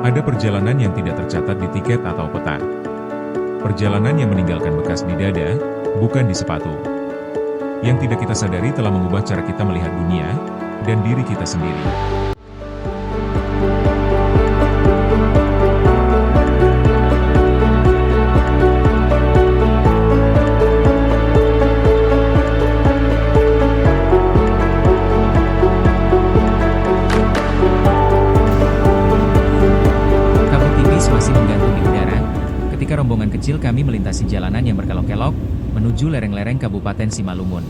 Ada perjalanan yang tidak tercatat di tiket atau peta. Perjalanan yang meninggalkan bekas di dada, bukan di sepatu. Yang tidak kita sadari telah mengubah cara kita melihat dunia, dan diri kita sendiri. Kabut tipis masih menggantung di udara, ketika rombongan kecil kami melintasi jalanan yang berkelok-kelok, menuju lereng-lereng Kabupaten Simalungun.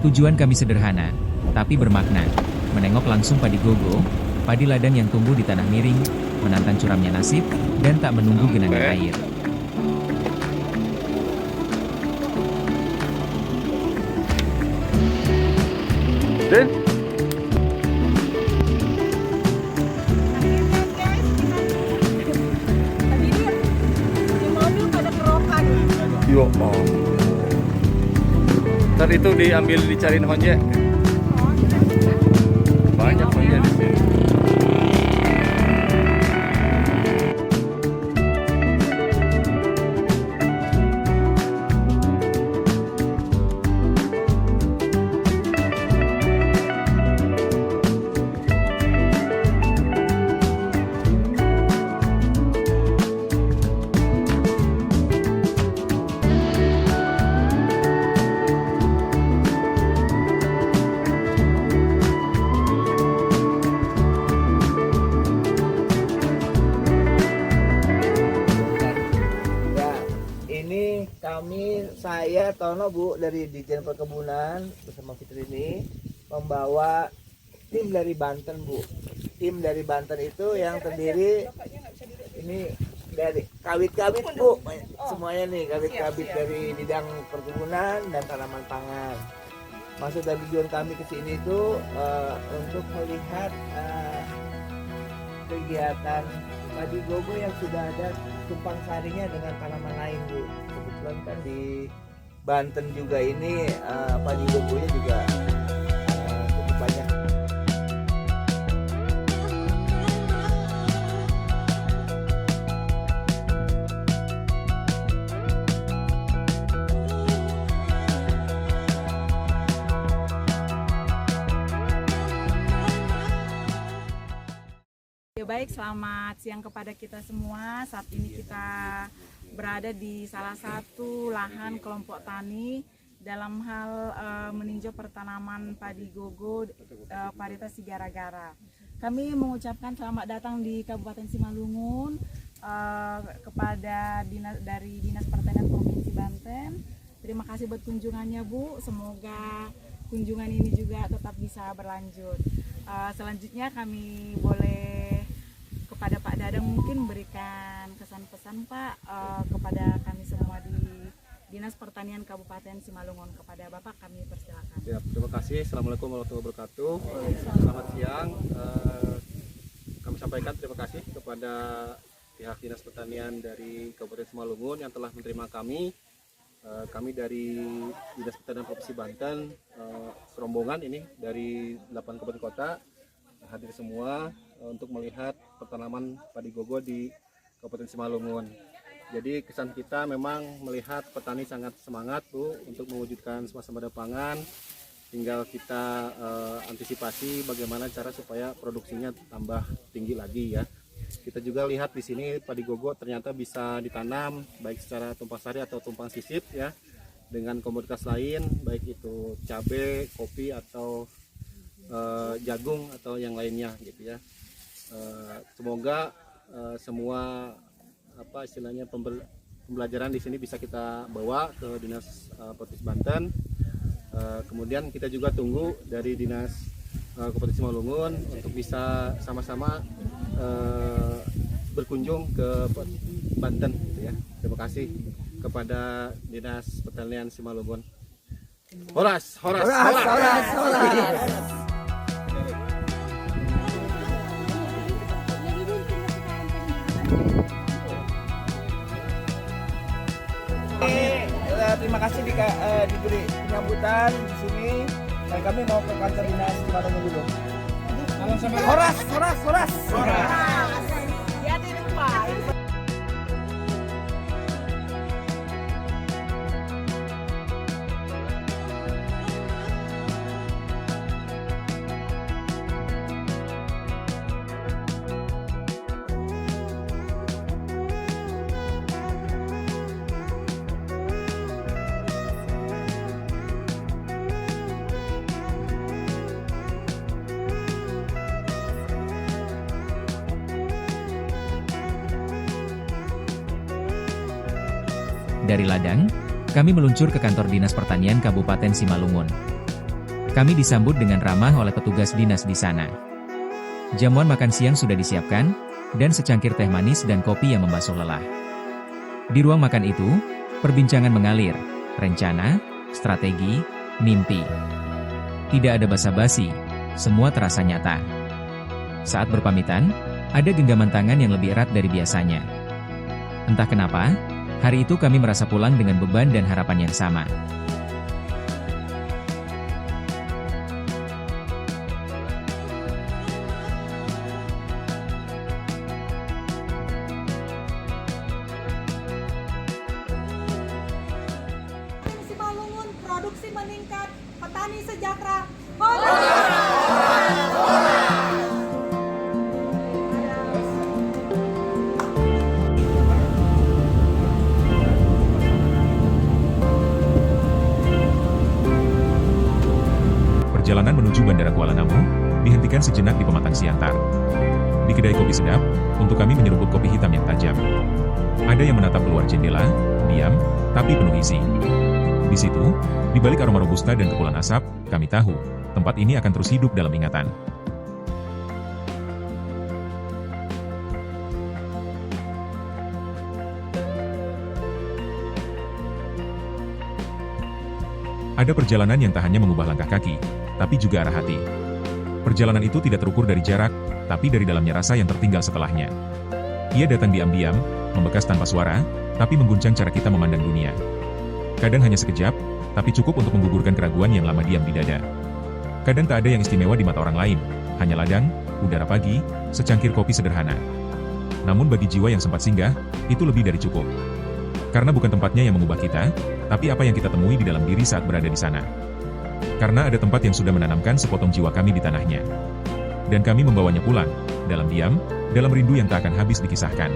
Tujuan kami sederhana, tapi bermakna, menengok langsung padi gogo, padi ladang yang tumbuh di tanah miring, menantang curamnya nasib, dan tak menunggu genangan air. Den, Tadi ini di mobil pada kerokan. yo, ntar itu diambil dicariin honje. Banyak honje di sini. Ya, ini saya Tono Bu dari Dijen Perkebunan bersama Fitrini membawa tim dari Banten Bu. Tim dari Banten itu yang terdiri ini dari kawit-kawit Bu, semuanya nih kawit-kawit dari bidang perkebunan dan tanaman pangan. Maksud dan tujuan kami ke sini itu untuk melihat kegiatan padi gogo yang sudah ada tumpang sarinya dengan tanaman lain Bu. Kebetulan kan di Banten juga ini padi gogonya juga cukup banyak. Ya baik, selamat siang kepada kita semua. Saat ini kita berada di salah satu lahan kelompok tani dalam hal meninjau pertanaman padi gogo varietas Sigara-gara. Kami mengucapkan selamat datang di Kabupaten Simalungun kepada dari Dinas Pertanian Provinsi Banten. Terima kasih buat kunjungannya Bu. Semoga kunjungan ini juga tetap bisa berlanjut. Selanjutnya kami boleh kepada Pak Dadang mungkin berikan kesan-pesan Pak kepada kami semua di Dinas Pertanian Kabupaten Simalungun. Kepada Bapak kami persilakan. Ya, terima kasih. Assalamualaikum warahmatullahi wabarakatuh. Selamat siang. Kami sampaikan terima kasih kepada pihak Dinas Pertanian dari Kabupaten Simalungun yang telah menerima kami. Kami dari Dinas Pertanian Provinsi Banten, serombongan ini dari 8 kabupaten kota hadir semua untuk melihat pertanaman padi gogo di Kabupaten Simalungun. Jadi kesan kita memang melihat petani sangat semangat Bu untuk mewujudkan swasembada pangan. Tinggal kita antisipasi bagaimana cara supaya produksinya tambah tinggi lagi ya. Kita juga lihat di sini padi gogo ternyata bisa ditanam baik secara tumpang sari atau tumpang sisip ya, dengan komoditas lain baik itu cabai, kopi atau jagung atau yang lainnya gitu ya. Semoga semua istilahnya pembelajaran di sini bisa kita bawa ke Dinas Provinsi Banten. Kemudian kita juga tunggu dari Dinas Kabupaten Simalungun untuk bisa sama-sama berkunjung ke Banten gitu ya. Terima kasih kepada Dinas Pertanian Simalungun. Horas, horas, horas, horas, horas. Terima kasih diberi penyambutan di sini dan kami mau ke kantor dinas Simalungun dulu. Horas, horas, horas. Dari ladang, kami meluncur ke kantor Dinas Pertanian Kabupaten Simalungun. Kami disambut dengan ramah oleh petugas dinas di sana. Jamuan makan siang sudah disiapkan, dan secangkir teh manis dan kopi yang membasuh lelah. Di ruang makan itu, perbincangan mengalir, rencana, strategi, mimpi. Tidak ada basa-basi, semua terasa nyata. Saat berpamitan, ada genggaman tangan yang lebih erat dari biasanya. Entah kenapa, hari itu kami merasa pulang dengan beban dan harapan yang sama. Simalungun produksi meningkat, petani sejahtera. Perjalanan menuju Bandara Kuala Namu dihentikan sejenak di Pematang Siantar. Di kedai kopi sedap, untuk kami menyeruput kopi hitam yang tajam. Ada yang menatap keluar jendela, diam, tapi penuh isi. Di situ, di balik aroma robusta dan kepulan asap, kami tahu, tempat ini akan terus hidup dalam ingatan. Ada perjalanan yang tak hanya mengubah langkah kaki, tapi juga arah hati. Perjalanan itu tidak terukur dari jarak, tapi dari dalamnya rasa yang tertinggal setelahnya. Ia datang diam-diam, membekas tanpa suara, tapi mengguncang cara kita memandang dunia. Kadang hanya sekejap, tapi cukup untuk menggugurkan keraguan yang lama diam di dada. Kadang tak ada yang istimewa di mata orang lain, hanya ladang, udara pagi, secangkir kopi sederhana. Namun bagi jiwa yang sempat singgah, itu lebih dari cukup. Karena bukan tempatnya yang mengubah kita, tapi apa yang kita temui di dalam diri saat berada di sana. Karena ada tempat yang sudah menanamkan sepotong jiwa kami di tanahnya. Dan kami membawanya pulang, dalam diam, dalam rindu yang tak akan habis dikisahkan.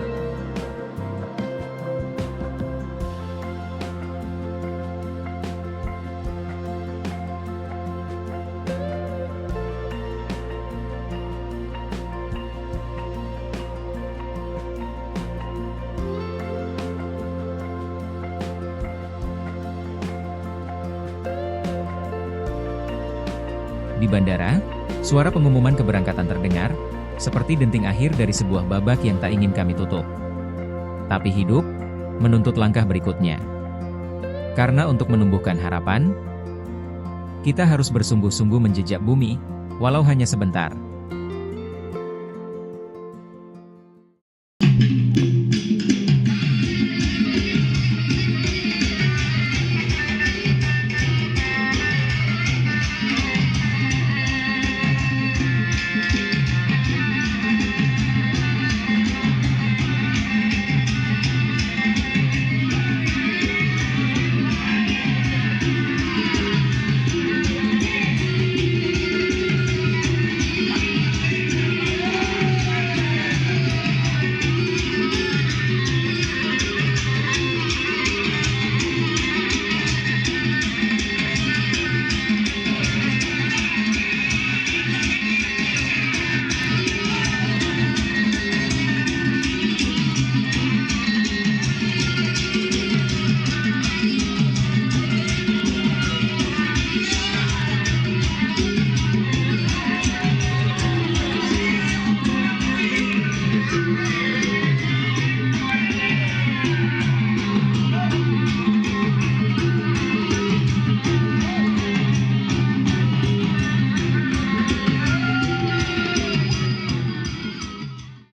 Di bandara, suara pengumuman keberangkatan terdengar, seperti denting akhir dari sebuah babak yang tak ingin kami tutup. Tapi hidup menuntut langkah berikutnya. Karena untuk menumbuhkan harapan, kita harus bersungguh-sungguh menjejak bumi, walau hanya sebentar.